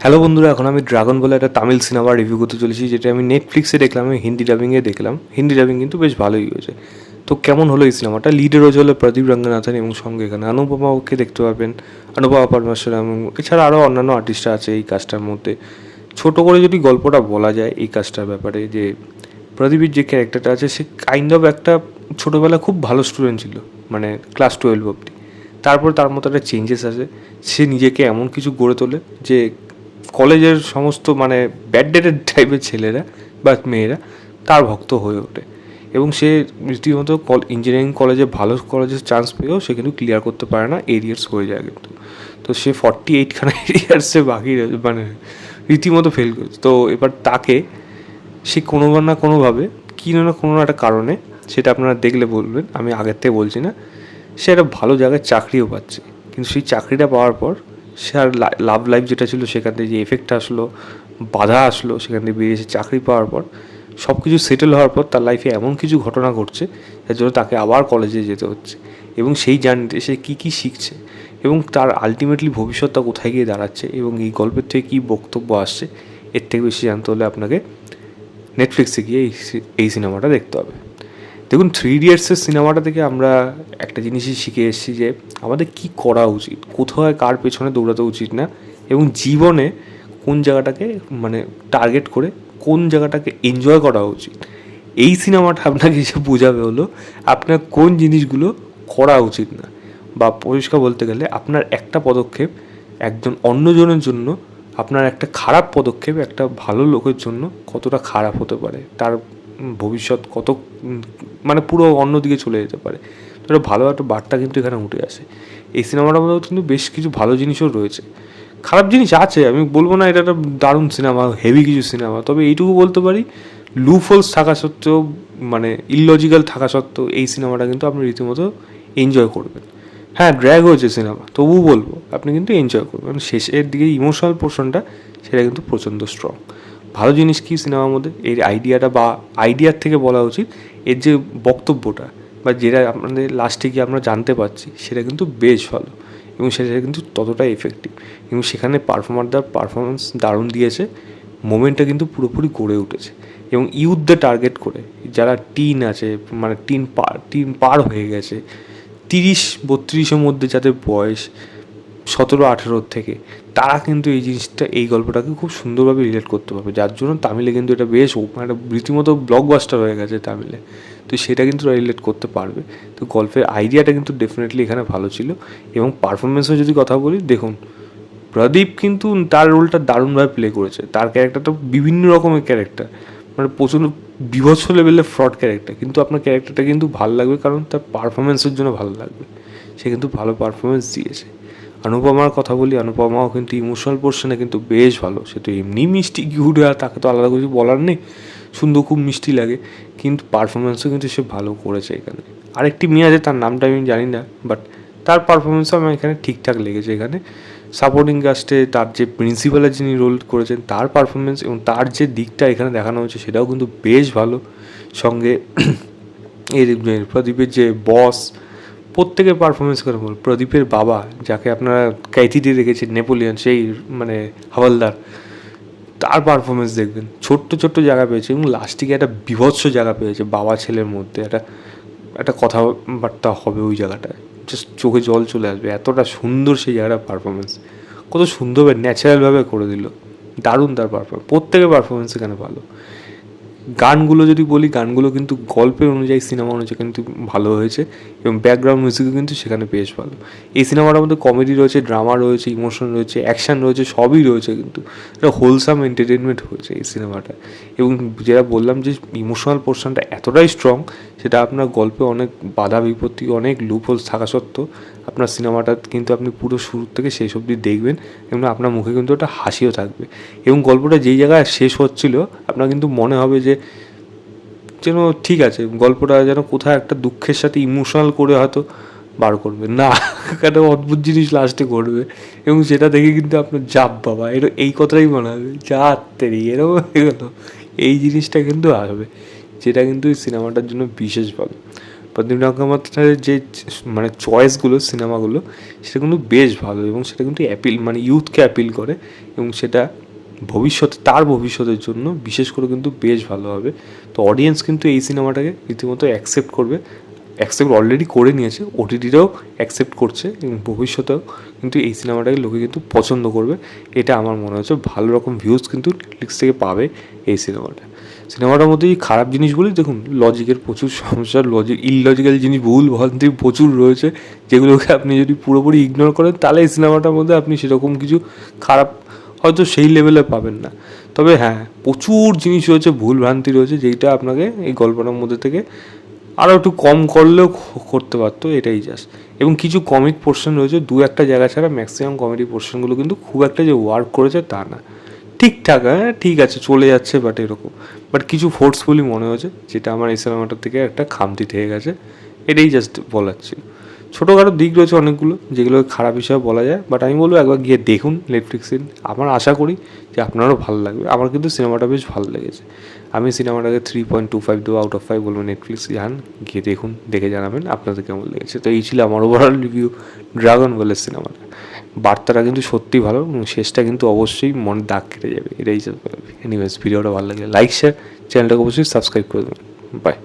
Hello বন্ধুরা, এখন আমি ড্রাগন বলে একটা তামিল সিনেমা রিভিউ করতে চলেছি, যেটা আমি নেটফ্লিক্সে দেখলাম। আমি হিন্দি ডাবিংয়ে দেখলাম, হিন্দি ডাবিং কিন্তু বেশ ভালোই হয়েছে। তো কেমন হলো এই সিনেমাটা? লিডে রয়েছে হলো প্রদীপ রঙ্গনাথন, এবং সঙ্গে এখানে অনুপমাকে দেখতে পাবেন, অনুপমা পরমেশ্বরম, এবং এছাড়া আরও অন্যান্য আর্টিস্টরা আছে এই কাজটার মধ্যে। ছোটো করে যদি গল্পটা বলা যায় এই কাজটার ব্যাপারে, যে প্রদীপের যে ক্যারেক্টারটা আছে, সে কাইন্ড অফ একটা ছোটোবেলা খুব ভালো স্টুডেন্ট ছিল, মানে ক্লাস 12 অবধি। তারপর তার মতো একটা চেঞ্জেস আসে, সে নিজেকে এমন কিছু গড়ে তোলে যে কলেজের সমস্ত মানে ব্যাকডেটেড টাইপের ছেলেরা বা মেয়েরা তার ভক্ত হয়ে ওঠে, এবং সে রীতিমতো ইঞ্জিনিয়ারিং কলেজে ভালো কলেজের চান্স পেয়েও সে কিন্তু ক্লিয়ার করতে পারে না, এরিয়ার্স হয়ে যায় কিন্তু। তো সে 48খানা এরিয়ার্সে বাকি মানে রীতিমতো ফেল করেছে। তো এবার তাকে সে কোনো না কোনোভাবে কী না কোনো একটা কারণে, সেটা আপনারা দেখলে বলবেন, আমি আগের থেকে বলছি না, সে একটা ভালো জায়গায় চাকরিও পাচ্ছে। কিন্তু সেই চাকরিটা পাওয়ার পর সে আর লাভ লাইফ যেটা ছিল সেখান থেকে যে এফেক্টটা আসলো, বাধা আসলো, সেখান থেকে বেরিয়ে এসে চাকরি পাওয়ার পর সব কিছু সেটেল হওয়ার পর তার লাইফে এমন কিছু ঘটনা ঘটছে যার জন্য তাকে আবার কলেজে যেতে হচ্ছে, এবং সেই জার্নিতে সে কী কী শিখছে এবং তার আলটিমেটলি ভবিষ্যৎটা কোথায় গিয়ে দাঁড়াচ্ছে, এবং এই গল্পের থেকে কী বক্তব্য আসছে, এর থেকে বেশি জানতে হলে আপনাকে নেটফ্লিক্সে গিয়ে এই সিনেমাটা দেখতে হবে। দেখুন, 3 ইডিয়টসের সিনেমাটা থেকে আমরা একটা জিনিসই শিখে এসেছি, যে আমাদের কি করা উচিত, কোথায় কার পেছনে দৌড়াতে উচিত না, এবং জীবনে কোন জায়গাটাকে মানে টার্গেট করে কোন জায়গাটাকে এনজয় করা উচিত। এই সিনেমাটা আপনাকে এসে বোঝাবে হলো আপনার কোন জিনিসগুলো করা উচিত না, বা পরিষ্কার বলতে গেলে আপনার একটা পদক্ষেপ একজন অন্যজনের জন্য, আপনার একটা খারাপ পদক্ষেপ একটা ভালো লোকের জন্য কতটা খারাপ হতে পারে, তার ভবিষ্যৎ কত মানে পুরো অন্যদিকে চলে যেতে পারে। তো একটা ভালো একটা বার্তা কিন্তু এখানে উঠে আসে। এই সিনেমাটার মধ্যেও কিন্তু বেশ কিছু ভালো জিনিসও রয়েছে, খারাপ জিনিস আছে, আমি বলবো না এটা একটা দারুণ সিনেমা, হেভি কিছু সিনেমা। তবে এইটুকু বলতে পারি, লুফলস থাকা সত্ত্বেও, মানে ইললজিক্যাল থাকা সত্ত্বেও এই সিনেমাটা কিন্তু আপনি রীতিমতো এনজয় করবেন। হ্যাঁ, ড্র্যাগ হয়েছে সিনেমা, তবুও বলবো আপনি কিন্তু এনজয় করবেন। শেষের দিকে ইমোশনাল পোর্শনটা সেটা কিন্তু প্রচণ্ড স্ট্রং। ভালো জিনিস কি সিনেমার মধ্যে এর আইডিয়াটা, বা আইডিয়ার থেকে বলা উচিত এর যে বক্তব্যটা, বা যেটা আপনাদের লাস্টে গিয়ে আমরা জানতে পারছি, সেটা কিন্তু বেশ ভালো, এবং সেটা কিন্তু ততটাই এফেক্টিভ। এবং সেখানে পারফর্মারদের পারফরমেন্স দারুণ দিয়েছে, মোমেন্টটা কিন্তু পুরোপুরি গড়ে উঠেছে। এবং ইউথদের টার্গেট করে, যারা টিন আছে, মানে টিন পার হয়ে গেছে, 30-32-এর মধ্যে যাদের বয়স 17-18 থেকে, তারা কিন্তু এই জিনিসটা, এই গল্পটাকে খুব সুন্দরভাবে রিলেট করতে পারবে, যার জন্য তামিলে কিন্তু এটা বেশ মানে রীতিমতো ব্লকবাস্টার হয়ে গেছে তামিলে। তো সেটা কিন্তু রিলেট করতে পারবে। তো গল্পের আইডিয়াটা কিন্তু ডেফিনেটলি এখানে ভালো ছিল। এবং পারফরমেন্সের যদি কথা বলি, দেখুন প্রদীপ কিন্তু তার রোলটা দারুণভাবে প্লে করেছে। তার ক্যারেক্টারটা বিভিন্ন রকমের ক্যারেক্টার, মানে প্রচণ্ড বিভৎস লেভেলের ফ্রড ক্যারেক্টার, কিন্তু আপনার ক্যারেক্টারটা কিন্তু ভালো লাগবে, কারণ তার পারফরমেন্সের জন্য ভালো লাগবে। সে কিন্তু ভালো পারফরমেন্স দিয়েছে। অনুপমার কথা বলি, অনুপমাও কিন্তু ইমোশনাল পোর্শনে কিন্তু বেশ ভালো। সে তো এমনি মিষ্টি কিউট, আর তাকে তো আলাদা কিছু বলার নেই, সুন্দর, খুব মিষ্টি লাগে, কিন্তু পারফরমেন্সও কিন্তু সে ভালো করেছে এখানে। আরেকটি মেয়ে আছে, তার নামটা আমি জানি না, বাট তার পারফরমেন্সও আমার এখানে ঠিকঠাক লেগেছে। এখানে সাপোর্টিং কাস্টে তার যে প্রিন্সিপালের যিনি রোল করেছেন, তার পারফরমেন্স এবং তার যে দিকটা এখানে দেখানো হয়েছে, সেটাও কিন্তু বেশ ভালো। সঙ্গে এর প্রদীপের যে বস, প্রত্যেকের পারফরমেন্স করে বল। প্রদীপের বাবা, যাকে আপনারা ক্যাথিতে দেখেছেন, নেপোলিয়ন, সেই মানে হাওলদার, তার পারফরমেন্স দেখবেন, ছোট্ট ছোট্ট জায়গা পেয়েছে, এবং লাস্টিকে একটা বিভৎস জায়গা পেয়েছে বাবা ছেলের মধ্যে, একটা একটা কথাবার্তা হবে ওই জায়গাটায়, জাস্ট চোখে জল চলে আসবে, এতটা সুন্দর সেই জায়গাটার পারফরমেন্স, কত সুন্দরভাবে ন্যাচারালভাবে করে দিল, দারুণ তার পারফরমেন্স, প্রত্যেকের পারফরমেন্স এখানে ভালো। গানগুলো যদি বলি, গানগুলো কিন্তু গল্পের অনুযায়ী, সিনেমা অনুযায়ী কিন্তু ভালো হয়েছে, এবং ব্যাকগ্রাউন্ড মিউজিকও কিন্তু সেখানে বেশ ভালো। এই সিনেমাটার মধ্যে কমেডি রয়েছে, ড্রামা রয়েছে, ইমোশন রয়েছে, অ্যাকশান রয়েছে, সবই রয়েছে, কিন্তু একটা হোলসাম এন্টারটেনমেন্ট হয়েছে এই সিনেমাটা। এবং যেটা বললাম যে ইমোশনাল পোর্শনটা এতটাই স্ট্রং, সেটা আপনার গল্পে অনেক বাধা বিপত্তি, অনেক লুপহোলস থাকা সত্ত্বেও আপনার সিনেমাটা কিন্তু আপনি পুরো শুরু থেকে শেষ অবধি দেখবেন, এবং আপনার মুখে কিন্তু একটা হাসিও থাকবে। এবং গল্পটা যেই জায়গায় শেষ হচ্ছিল, আপনার কিন্তু মনে হবে যে যেন ঠিক আছে, গল্পটা যেন কোথায় একটা দুঃখের সাথে ইমোশনাল করে হয়তো বার করবে না, একটা অদ্ভুত জিনিস লাস্টে করবে, এবং সেটা দেখে কিন্তু আপনার চাপ, বাবা এই কথাটাই মনে হবে, যা তেরি এরকম হয়ে গেলো, এই জিনিসটা কিন্তু আসবে, যেটা কিন্তু এই সিনেমাটার জন্য বিশেষ ভালো। প্রদীপ গঙ্গোপাধ্যায়ের যে মানে চয়েসগুলো সিনেমাগুলো সেটা কিন্তু বেশ ভালো, এবং সেটা কিন্তু অ্যাপিল মানে ইউথকে অ্যাপিল করে, এবং সেটা ভবিষ্যতে তার ভবিষ্যতের জন্য বিশেষ করে কিন্তু বেশ ভালো হবে। তো অডিয়েন্স কিন্তু এই সিনেমাটাকে রীতিমতো অ্যাকসেপ্ট করবে, অ্যাকসেপ্ট অলরেডি করে নিয়েছে, ওটিটিটাও অ্যাকসেপ্ট করছে, এবং ভবিষ্যতেও কিন্তু এই সিনেমাটাকে লোকে কিন্তু পছন্দ করবে। এটা আমার মনে হচ্ছে ভালো রকম ভিউজ কিন্তু নেটফ্লিক্স থেকে পাবে এই সিনেমাটার মধ্যে এই খারাপ জিনিসগুলি দেখুন, লজিকের প্রচুর সমস্যা, ইললজিক্যাল জিনিস, ভুল ভ্রান্তি প্রচুর রয়েছে, যেগুলোকে আপনি যদি পুরোপুরি ইগনোর করেন তাহলে এই সিনেমাটার মধ্যে আপনি সেরকম কিছু খারাপ হয়তো সেই লেভেলে পাবেন না। তবে হ্যাঁ, প্রচুর জিনিস রয়েছে, ভুল ভ্রান্তি রয়েছে, যেইটা আপনাকে এই গল্পটার মধ্যে থেকে আরও একটু কম করলেও করতে পারতো, এটাই জাস্ট। এবং কিছু কমিক পোর্শন রয়েছে, দু একটা জায়গা ছাড়া ম্যাক্সিমাম কমেডি পোর্শনগুলো কিন্তু খুব একটা যে ওয়ার্ক করেছে তা না, ঠিকঠাক, হ্যাঁ ঠিক আছে চলে যাচ্ছে, বাট এরকম, বাট কিছু ফোর্সফুলি মনে হয়েছে, যেটা আমার এই সিনেমাটার থেকে একটা খামতি থেকে গেছে, এটাই জাস্ট বলার ছিল। ছোটোখাটো দিক রয়েছে অনেকগুলো, যেগুলো খারাপ হিসাবে বলা যায়, বাট আমি বলবো একবার গিয়ে দেখুন নেটফ্লিক্সে। আমার আশা করি যে আপনারও ভালো লাগবে। আমার কিন্তু সিনেমাটা বেশ ভালো লেগেছে। আমি সিনেমাটাকে 3.25 দেবো আউট অফ 5 বলবো। নেটফ্লিক্সে যান, গিয়ে দেখুন, দেখে জানাবেন আপনাদের কেমন লেগেছে। তো এই ছিল আমার ওভারঅল রিভিউ ড্রাগন বলের সিনেমাটা। বার্তাটা কিন্তু সত্যি ভালো, এবং শেষটা কিন্তু অবশ্যই মনে দাগ কেটে যাবে, এটাই। এনিওয়েজ, ভিডিওটা ভালো লাগলে লাইক শেয়ার, চ্যানেলটাকে অবশ্যই সাবস্ক্রাইব করে দেবেন। বাই।